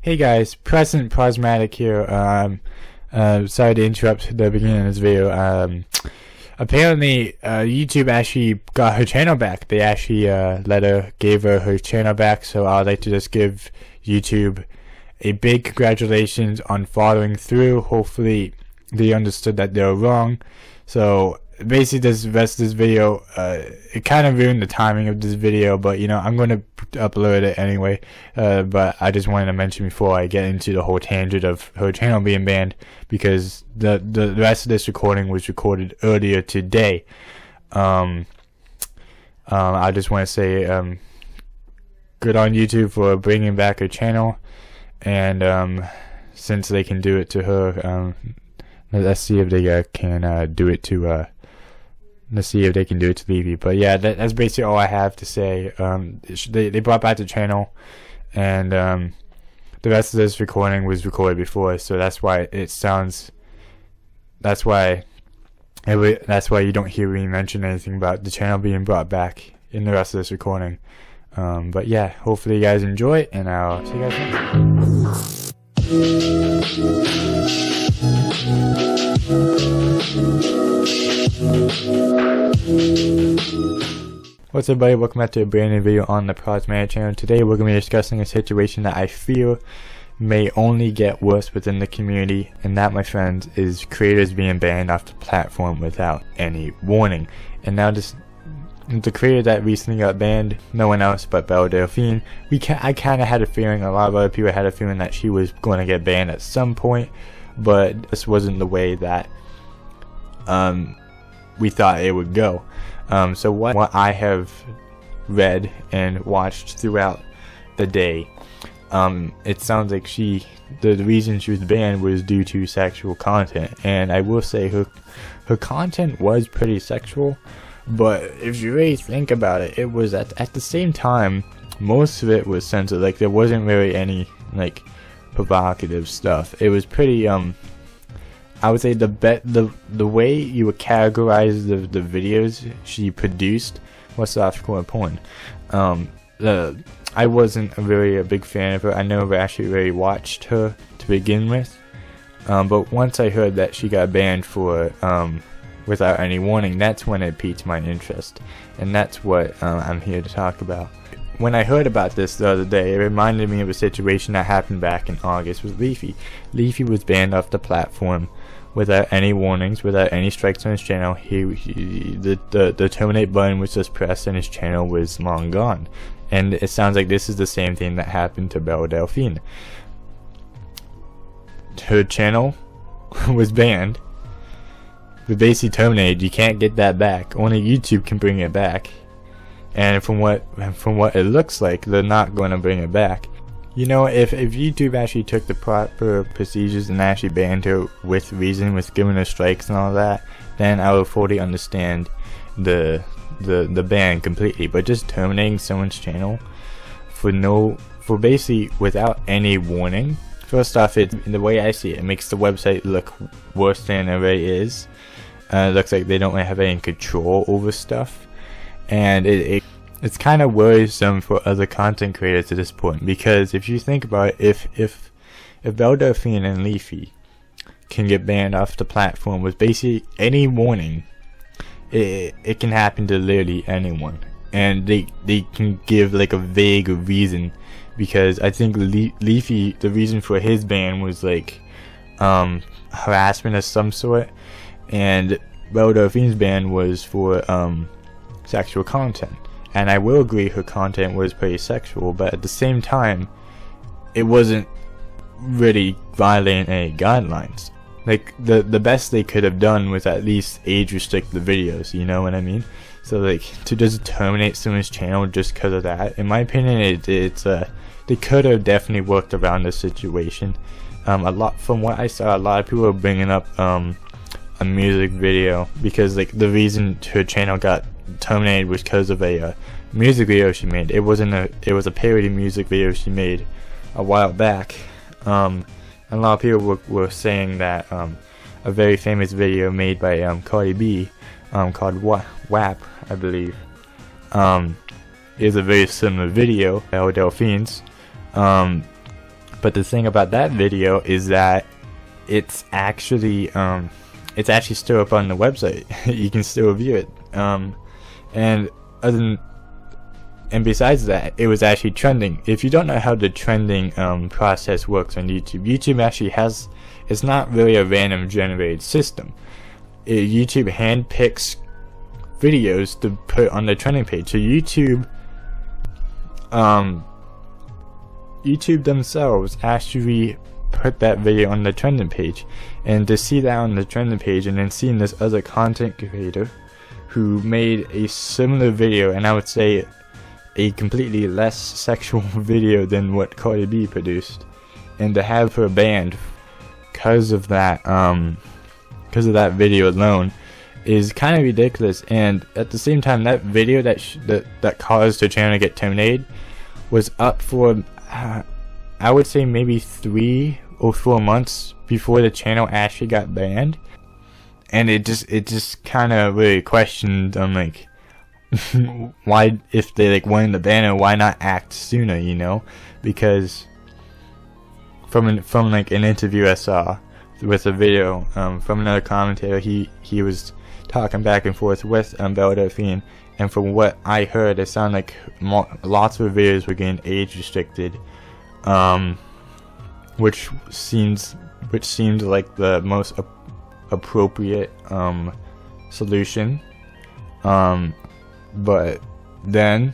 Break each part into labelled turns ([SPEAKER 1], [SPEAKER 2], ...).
[SPEAKER 1] Hey guys, President Prozmadik here. Sorry to interrupt the beginning of this video. Apparently, YouTube actually got her channel back. They actually gave her channel back. So I'd like to just give YouTube a big congratulations on following through. Hopefully, they understood that they were wrong. So basically, this rest of this video, it kind of ruined the timing of this video, but you know, I'm going to upload it anyway. But I just wanted to mention before I get into the whole tangent of her channel being banned, because the rest of this recording was recorded earlier today. I just want to say good on YouTube for bringing back her channel, and since they can do it to her, let's see if they can do it to let's see if they can do it to Levy. But yeah, that's basically all I have to say. They brought back the channel, and the rest of this recording was recorded before, so that's why it sounds. That's why you don't hear me mention anything about the channel being brought back in the rest of this recording. But yeah, hopefully you guys enjoy it, and I'll see you guys next time. What's up, everybody? Welcome back to a brand new video on the Prozmadik channel. Today we're going to be discussing a situation that I feel may only get worse within the community, and that, my friends, is creators being banned off the platform without any warning. And now the creator that recently got banned, no one else but Delphine. I kind of had a feeling, a lot of other people had a feeling that she was going to get banned at some point, but this wasn't the way that we thought it would go. So what I have read and watched throughout the day, it sounds like the reason she was banned was due to sexual content, and I will say her content was pretty sexual, but if you really think about it, it was at the same time most of it was censored. Like, there wasn't really any like provocative stuff. It was pretty I would say the way you would categorize the videos she produced was softcore porn. I wasn't really a big fan of her. I never actually really watched her to begin with. But once I heard that she got banned for without any warning, that's when it piqued my interest, and that's what I'm here to talk about. When I heard about this the other day, it reminded me of a situation that happened back in August with Leafy. Leafy was banned off the platform without any warnings, without any strikes on his channel. The terminate button was just pressed and his channel was long gone. And it sounds like this is the same thing that happened to Delphine. Her channel was banned, but basically terminated. You can't get that back. Only YouTube can bring it back. And from what it looks like, they're not going to bring it back. You know, if YouTube actually took the proper procedures and actually banned her with reason, with giving her strikes and all that, then I would fully understand the ban completely. But just terminating someone's channel for basically without any warning. First off, the way I see it, it makes the website look worse than it really is. It looks like they don't really have any control over stuff, and it's kind of worrisome for other content creators at this point, because if you think about it, if Delphine and Leafy can get banned off the platform with basically any warning, it can happen to literally anyone, and they can give like a vague reason, because I think Leafy, the reason for his ban was like harassment of some sort, and Delphine's ban was for sexual content. And I will agree her content was pretty sexual, but at the same time, it wasn't really violating any guidelines. Like, the best they could have done was at least age restrict the videos, you know what I mean? So like, to just terminate someone's channel just because of that, in my opinion, they could have definitely worked around the situation. From what I saw, a lot of people were bringing up a music video, because like the reason her channel got terminated was because of a music video she made. It was a parody music video she made a while back. And a lot of people were saying that a very famous video made by Cardi B called WAP, I believe, is a very similar video, Delphine's. But the thing about that video is that it's actually still up on the website. You can still view it. And besides that, it was actually trending. If you don't know how the trending process works on YouTube, YouTube actually has, it's not really a random generated system. YouTube handpicks videos to put on the trending page. So YouTube themselves actually put that video on the trending page, and to see that on the trending page and then seeing this other content creator who made a similar video, and I would say a completely less sexual video than what Cardi B produced, and to have her banned because of that video alone is kind of ridiculous. And at the same time, that video that caused her channel to get terminated was up for I would say maybe 3 or 4 months before the channel actually got banned. And it just kind of really questioned like why, if they like wanted to ban her, why not act sooner, you know? Because from like an interview I saw with a video from another commentator, he was talking back and forth with Delphine, and from what I heard, it sounded like lots of videos were getting age restricted, which seems like the most appropriate solution. But then,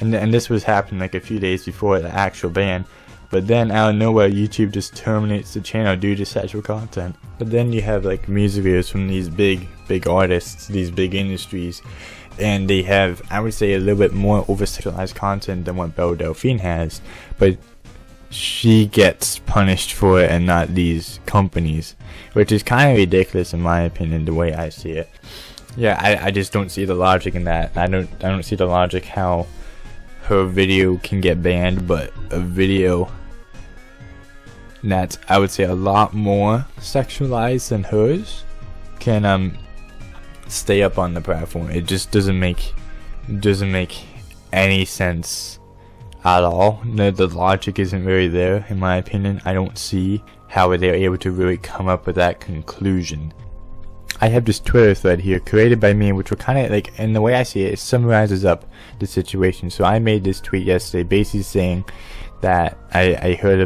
[SPEAKER 1] and this was happening like a few days before the actual ban, but then out of nowhere YouTube just terminates the channel due to sexual content. But then you have like music videos from these big artists, these big industries, and they have, I would say, a little bit more over-sexualized content than what Delphine has, but she gets punished for it and not these companies, which is kind of ridiculous in my opinion, the way I see it. Yeah, I just don't see the logic in that. I don't see the logic how her video can get banned, but a video that's, I would say, a lot more sexualized than hers can stay up on the platform. It just doesn't make any sense at all. The logic isn't really there, in my opinion. I don't see how they're able to really come up with that conclusion. I have this Twitter thread here created by me, which will kind of like, in the way I see it, it summarizes up the situation. So I made this tweet yesterday, basically saying that I heard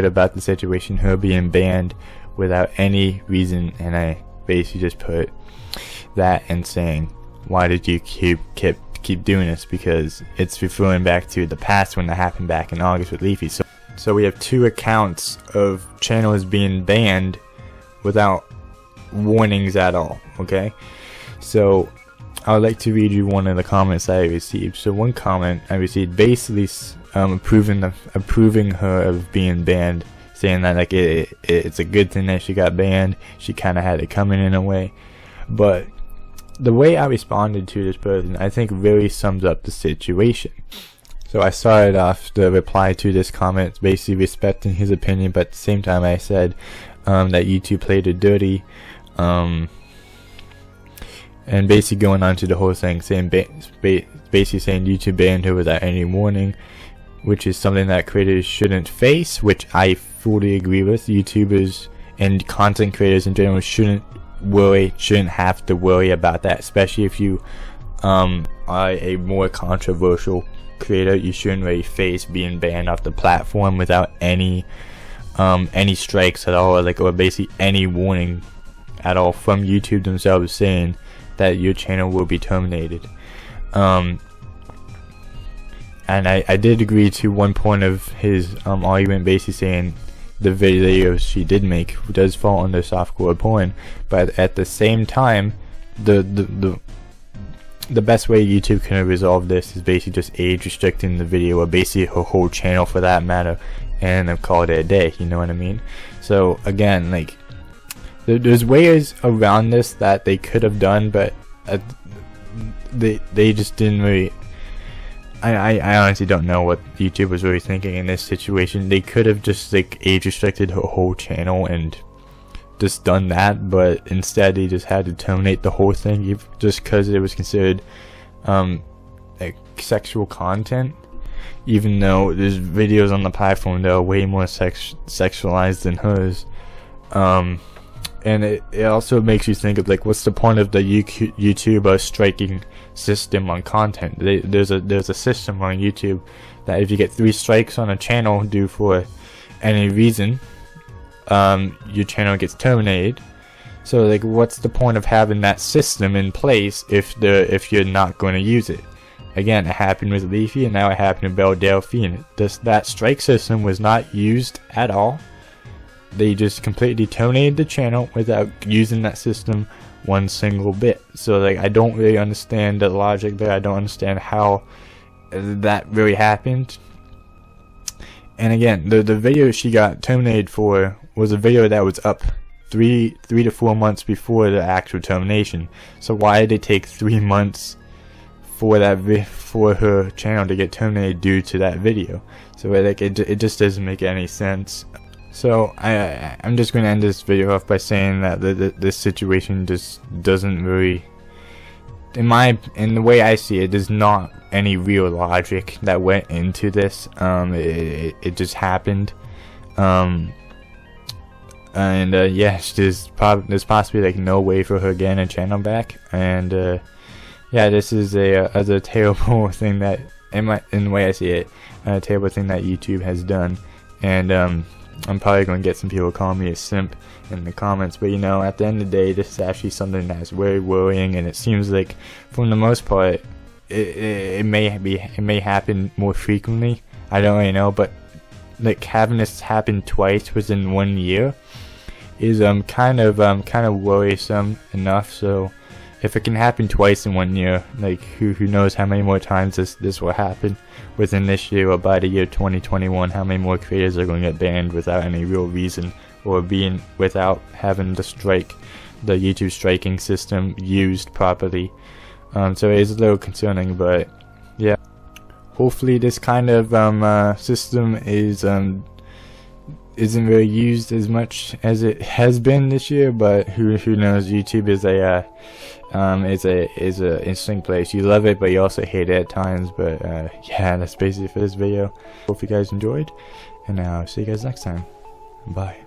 [SPEAKER 1] about the situation, her being banned without any reason, and I basically just put that and saying, why did you keep doing this? Because it's referring back to the past when that happened back in August with Leafy. So we have 2 accounts of channels being banned without warnings at all. Okay, so I would like to read you one of the comments I received. So one comment I received basically approving her of being banned, saying that like it's a good thing that she got banned. She kind of had it coming in a way. But the way I responded to this person, I think, really sums up the situation. So I started off the reply to this comment basically respecting his opinion, but at the same time I said that YouTube played her dirty, and basically going on to the whole thing, saying basically saying YouTube banned her without any warning, which is something that creators shouldn't face, which I fully agree with. YouTubers and content creators in general shouldn't have to worry about that, especially if you are a more controversial creator. You shouldn't really face being banned off the platform without any strikes at all, or basically any warning at all from YouTube themselves saying that your channel will be terminated. And I did agree to one point of his argument, basically saying the videos she did make does fall under softcore porn, but at the same time, the best way YouTube can resolve this is basically just age restricting the video, or basically her whole channel for that matter, and then call it a day. You know what I mean? So again, like, there's ways around this that they could have done, but they just didn't really. I honestly don't know what YouTube was really thinking in this situation. They could have just like age restricted her whole channel and just done that, but instead they just had to terminate the whole thing just because it was considered like sexual content. even though there's videos on the platform that are way more sexualized than hers. And it also makes you think of, like, what's the point of the YouTube striking system on content? There's a system on YouTube that if you get 3 strikes on a channel due for any reason, your channel gets terminated. So, like, what's the point of having that system in place if you're not going to use it? Again, it happened with Leafy, and now it happened with Delphine. That strike system was not used at all. They just completely terminated the channel without using that system one single bit. So, like, I don't really understand the logic there. I don't understand how that really happened. And again, the video she got terminated for was a video that was up 3 to 4 months before the actual termination. So why did it take 3 months for her channel to get terminated due to that video? So, like, it just doesn't make any sense. So I'm just going to end this video off by saying that this situation just doesn't really, in the way I see it, there's not any real logic that went into this. It just happened. Yeah, there's possibly, like, no way for her getting a channel back. And yeah, this is a terrible thing that, in the way I see it, a terrible thing that YouTube has done. And I'm probably going to get some people calling me a simp in the comments, but, you know, at the end of the day, this is actually something that's very worrying, and it seems like, for the most part, it may happen more frequently. I don't really know, but, like, having this happen twice within 1 year is kind of worrisome enough. So if it can happen twice in 1 year, like, who knows how many more times this will happen within this year, or by the year 2021, how many more creators are going to get banned without any real reason, or without having the YouTube striking system used properly. So it is a little concerning, but yeah, hopefully this kind of system isn't really used as much as it has been this year. But who knows? YouTube is a interesting place. You love it, but you also hate it at times. But yeah, that's basically for this video. Hope you guys enjoyed, and I'll see you guys next time. Bye.